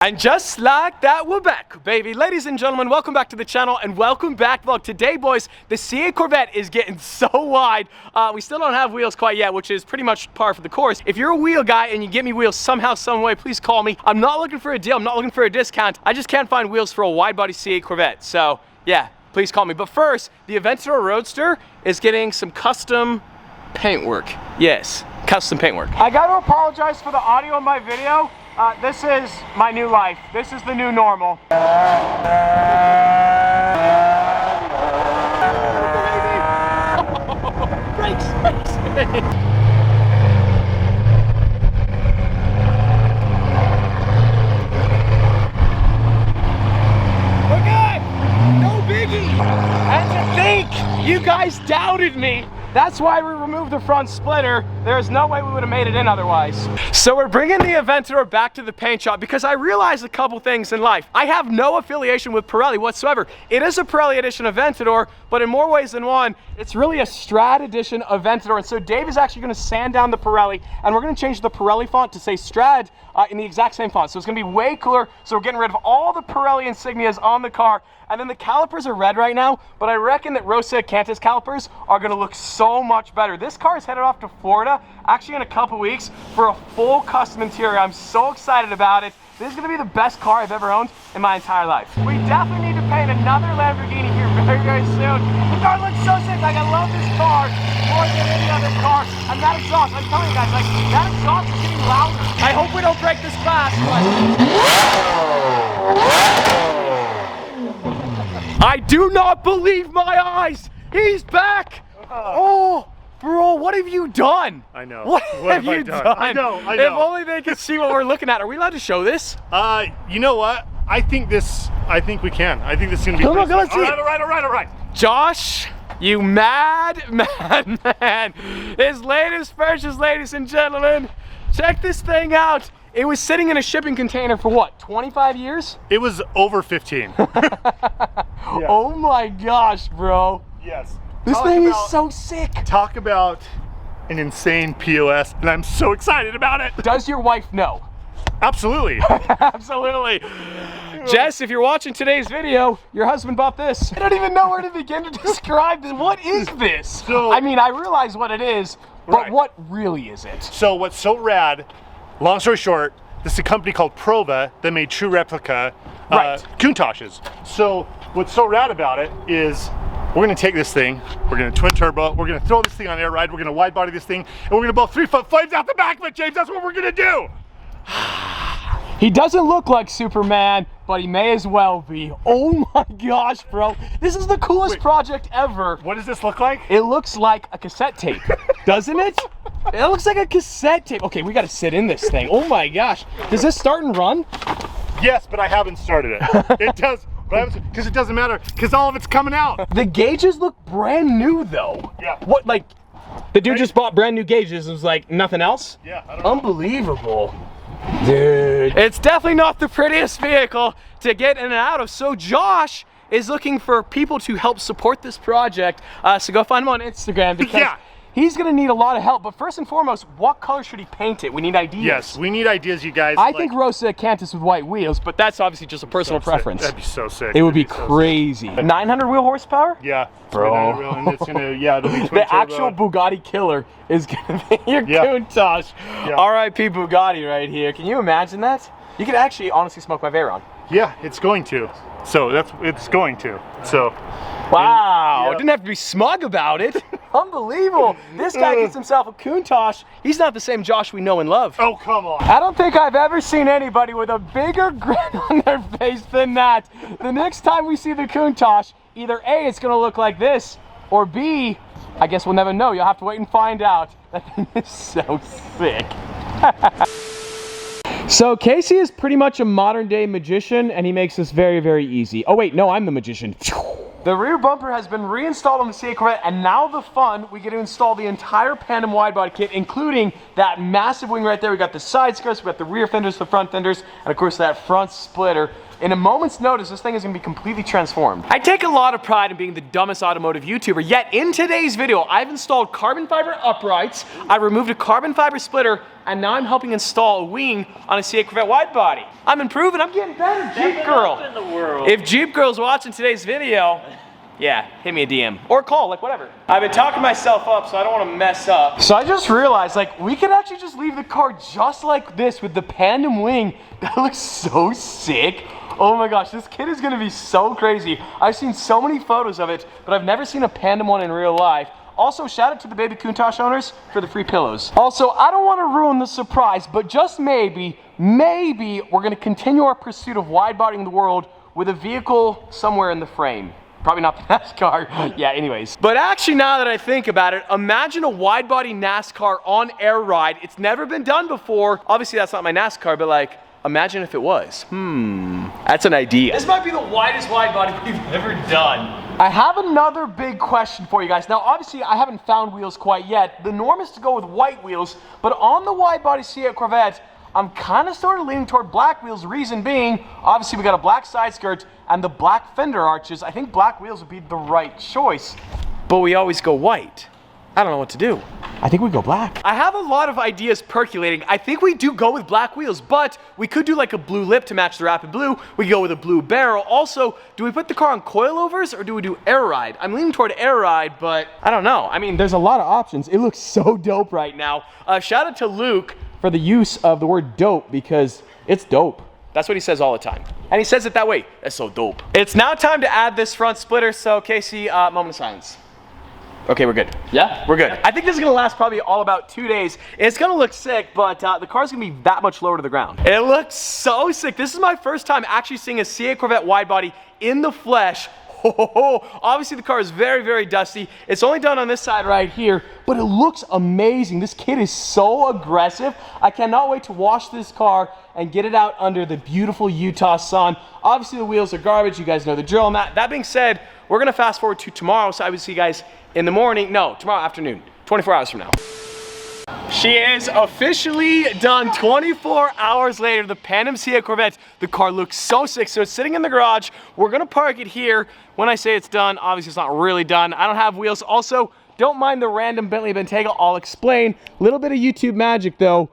And just like that, we're back, baby. Ladies and gentlemen, welcome back to the channel and welcome back, vlog. Today, boys, the C8 Corvette is getting so wide. We still don't have wheels quite yet, which is pretty much par for the course. If you're a wheel guy and you get me wheels somehow, some way, please call me. I'm not looking for a deal. I'm not looking for a discount. I just can't find wheels for a wide-body C8 Corvette. So, yeah, please call me. But first, the Aventador Roadster is getting some custom paintwork. Yes, custom paintwork. I got to apologize for the audio in my video. This is my new life. This is the new normal. Brakes. We're good. No biggie. And to think you guys doubted me. That's why we removed the front splitter. There's no way we would have made it in otherwise. So we're bringing the Aventador back to the paint shop because I realized a couple things in life. I have no affiliation with Pirelli whatsoever. It is a Pirelli edition Aventador, but in more ways than one, it's really a Strad edition Aventador. And so Dave is actually gonna sand down the Pirelli, and we're gonna change the Pirelli font to say Strad in the exact same font. So it's gonna be way cooler. So we're getting rid of all the Pirelli insignias on the car. And then the calipers are red right now, but I reckon that Rosa Cantus calipers are gonna look so much better. This car is headed off to Florida, actually in a couple weeks, for a full custom interior. I'm so excited about it. This is gonna be the best car I've ever owned in my entire life. We definitely need to paint another Lamborghini here very, very soon. The car looks so sick. Like, I love this car more than any other car. And that exhaust, I'm telling you guys, like, that exhaust is getting louder. I hope we don't break this glass, but... I do not believe my eyes! He's back! Oh, bro, what have you done? I know. What have you done? I know. If only they could see what we're looking at. Are we allowed to show this? You know what? I think we can. I think this is gonna be Come on, let's see. All right. Josh, you mad man. His latest purchase, ladies and gentlemen. Check this thing out. It was sitting in a shipping container for what, 25 years? It was over 15. Yeah. Oh my gosh, bro. Yes. This thing is so sick. Talk about an insane POS, and I'm so excited about it. Does your wife know? Absolutely. Absolutely. Jess, if you're watching today's video, your husband bought this. I don't even know where to begin to describe this. What is this? So, I mean, I realize what it is, but right. What really is it? So what's so rad, long story short, this is a company called Prova that made true replica Countachs. So what's so rad about it is we're gonna take this thing, we're gonna twin turbo, we're gonna throw this thing on air ride, we're gonna wide body this thing, and we're gonna blow 3-foot flames out the back of it, James. That's what we're gonna do. He doesn't look like Superman, but he may as well be. Oh my gosh, bro. This is the coolest project ever. What does this look like? It looks like a cassette tape, doesn't it? It looks like a cassette tape. Okay, we gotta sit in this thing. Oh my gosh. Does this start and run? Yes, but I haven't started it. It does, because it doesn't matter, because all of it's coming out. The gauges look brand new though. Yeah. What, like, the dude just bought brand new gauges and was like, nothing else? Yeah, I don't know. Unbelievable. Dude. It's definitely not the prettiest vehicle to get in and out of. So Josh is looking for people to help support this project. So go find him on Instagram because he's gonna need a lot of help. But first and foremost, what color should he paint it? We need ideas. Yes, we need ideas, you guys. I think Rosa Cantus with white wheels, but that's obviously just a personal preference. That'd be so sick. It would be crazy. 900 wheel horsepower? Yeah. Bro. And it's gonna, it'll be twin The turbo. actual Bugatti killer is gonna be your Countach. Yeah. R.I.P. Bugatti right here. Can you imagine that? You could actually honestly smoke my Veyron. Yeah, it's going to. So it's going to. So. Wow, didn't have to be smug about it. Unbelievable. This guy gets himself a Countach. He's not the same Josh we know and love. Oh, come on. I don't think I've ever seen anybody with a bigger grin on their face than that. The next time we see the Countach, either A, it's gonna look like this, or B, I guess we'll never know. You'll have to wait and find out. That thing is so sick. So Casey is pretty much a modern day magician, and he makes this very, very easy. Oh wait, no, I'm the magician. The rear bumper has been reinstalled on the C8 Corvette, and now the fun, we get to install the entire Pandem widebody kit, including that massive wing right there. We got the side skirts, we got the rear fenders, the front fenders, and of course that front splitter. in a moment's notice, this thing is gonna be completely transformed. I take a lot of pride in being the dumbest automotive YouTuber, yet in today's video, I've installed carbon fiber uprights, I removed a carbon fiber splitter, and now I'm helping install a wing on a C8 Corvette wide body. I'm improving, I'm getting better, Jeep Girl. In the world. If Jeep Girl's watching today's video, yeah, hit me a DM or call, like whatever. I've been talking myself up, so I don't want to mess up. So I just realized, like, we could actually just leave the car just like this with the Pandem wing. That looks so sick. Oh my gosh, this kit is gonna be so crazy. I've seen so many photos of it, but I've never seen a Pandem one in real life. Also, shout out to the baby Countach owners for the free pillows. Also, I don't want to ruin the surprise, but just maybe we're gonna continue our pursuit of wide-bodying the world with a vehicle somewhere in the frame. Probably not the NASCAR. Yeah, anyways. But actually, now that I think about it, imagine a wide-body NASCAR on air ride. It's never been done before. Obviously, that's not my NASCAR, but like, imagine if it was. That's an idea. This might be the widest wide-body we've ever done. I have another big question for you guys. Now, obviously, I haven't found wheels quite yet. The norm is to go with white wheels, but on the wide-body C8 Corvette, I'm kind of sort of leaning toward black wheels, reason being, obviously we got a black side skirt and the black fender arches. I think black wheels would be the right choice, but we always go white. I don't know what to do. I think we go black. I have a lot of ideas percolating. I think we do go with black wheels, but we could do like a blue lip to match the Rapid Blue. We could go with a blue barrel. Also, do we put the car on coilovers or do we do air ride? I'm leaning toward air ride, but I don't know. I mean, there's a lot of options. It looks so dope right now. Shout out to Luke for the use of the word dope, because it's dope. That's what he says all the time. And he says it that way. That's so dope. It's now time to add this front splitter. So Casey, moment of silence. Okay, we're good. Yeah? We're good. I think this is gonna last probably all about 2 days. It's gonna look sick, but the car's gonna be that much lower to the ground. It looks so sick. This is my first time actually seeing a C8 Corvette wide body in the flesh. Obviously the car is very, very dusty. It's only done on this side right here, but it looks amazing. This kit is so aggressive. I cannot wait to wash this car and get it out under the beautiful Utah sun. Obviously the wheels are garbage. You guys know the drill on that. That being said, we're gonna fast forward to tomorrow, so I will see you guys in the morning. No, tomorrow afternoon, 24 hours from now. She is officially done 24 hours later. The Pandem C8 Corvette, the car looks so sick. So it's sitting in the garage. We're gonna park it here. When I say it's done, obviously it's not really done. I don't have wheels. Also, don't mind the random Bentley Bentayga. I'll explain. Little bit of YouTube magic though.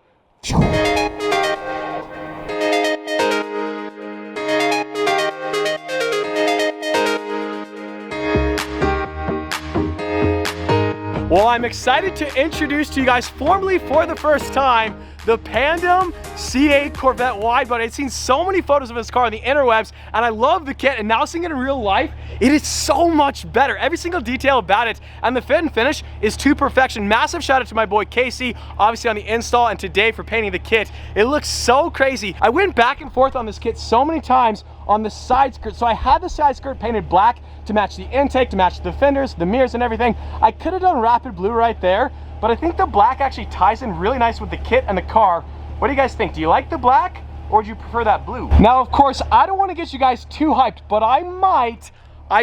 Well, I'm excited to introduce to you guys formally for the first time the Pandem C8 Corvette Widebody. I've seen so many photos of this car on the interwebs and I love the kit, and now seeing it in real life, it is so much better. Every single detail about it, and the fit and finish is to perfection. Massive shout out to my boy Casey, obviously on the install, and to Dave for painting the kit. It looks so crazy. I went back and forth on this kit so many times on the side skirt. So I had the side skirt painted black to match the intake, to match the fenders, the mirrors and everything. I could have done Rapid Blue right there, but I think the black actually ties in really nice with the kit and the car. What do you guys think? Do you like the black or do you prefer that blue? Now, of course, I don't want to get you guys too hyped, but I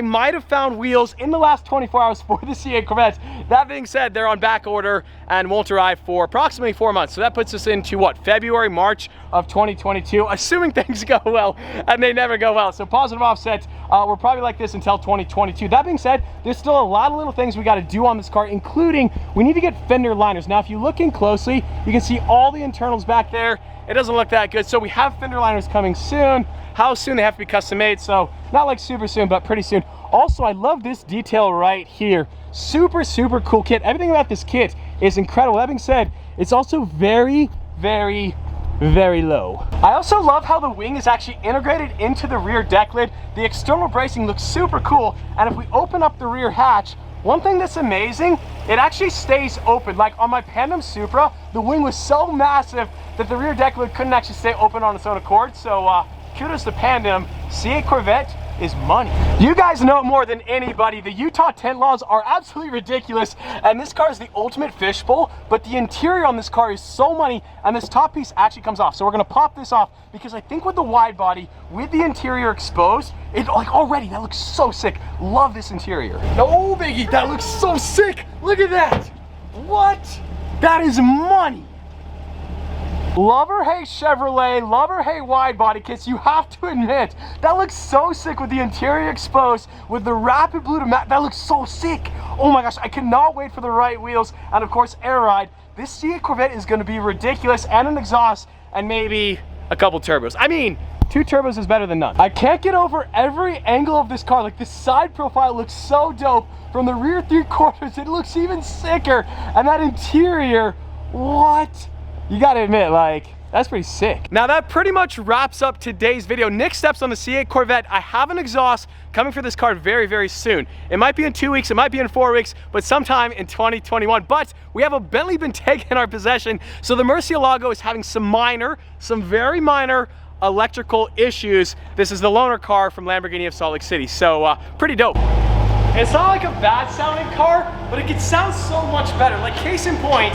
might have found wheels in the last 24 hours for the C8 Corvette. That being said, they're on back order and won't arrive for approximately 4 months. So that puts us into what, February, March of 2022, assuming things go well, and they never go well. So positive offset, we're probably like this until 2022. That being said, there's still a lot of little things we got to do on this car, including we need to get fender liners. Now, if you look in closely, you can see all the internals back there. It doesn't look that good. So we have fender liners coming soon. How soon? They have to be custom made, so not like super soon, but pretty soon. Also, I love this detail right here. Super, super cool kit. Everything about this kit is incredible. That being said, it's also very, very, very low. I also love how the wing is actually integrated into the rear deck lid. The external bracing looks super cool, and if we open up the rear hatch, one thing that's amazing, it actually stays open. Like on my Pandem Supra, the wing was so massive that the rear deck lid couldn't actually stay open on its own accord. So kudos to Pandem. C8 Corvette is money. You guys know more than anybody, the Utah tent laws are absolutely ridiculous, and this car is the ultimate fishbowl, but the interior on this car is so money, and this top piece actually comes off. So we're gonna pop this off, because I think with the wide body, with the interior exposed, it like already, that looks so sick. Love this interior. No biggie, that looks so sick. Look at that. What? That is money. Love or hate Chevrolet, love or hate wide body kits, you have to admit, that looks so sick with the interior exposed, with the rapid blue to matte. That looks so sick. Oh my gosh, I cannot wait for the right wheels, and of course air ride. This C8 Corvette is gonna be ridiculous, and an exhaust, and maybe a couple turbos. I mean, 2 turbos is better than none. I can't get over every angle of this car. Like, the side profile looks so dope. From the rear 3/4, it looks even sicker. And that interior, what? You gotta admit, like, that's pretty sick. Now that pretty much wraps up today's video. Next steps on the C8 Corvette. I have an exhaust coming for this car very, very soon. It might be in 2 weeks, it might be in 4 weeks, but sometime in 2021. But we have a Bentley Bentayga in our possession, so the Murcielago is having some very minor electrical issues. This is the loaner car from Lamborghini of Salt Lake City, so pretty dope. It's not like a bad sounding car, but it could sound so much better. Like, case in point,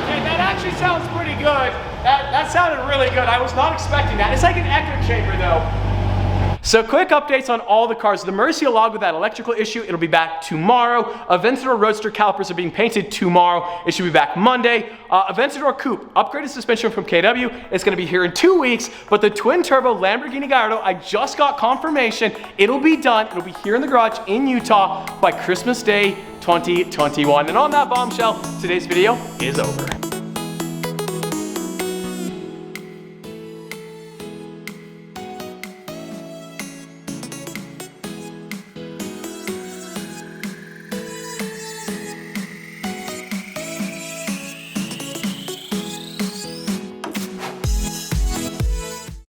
okay, that actually sounds pretty good. That sounded really good. I was not expecting that. It's like an echo chamber though. So quick updates on all the cars. The Murcielago with that electrical issue, it'll be back tomorrow. Aventador Roadster calipers are being painted tomorrow. It should be back Monday. Aventador Coupe, upgraded suspension from KW. It's gonna be here in 2 weeks, but the twin turbo Lamborghini Gallardo, I just got confirmation. It'll be done. It'll be here in the garage in Utah by Christmas Day 2021. And on that bombshell, today's video is over.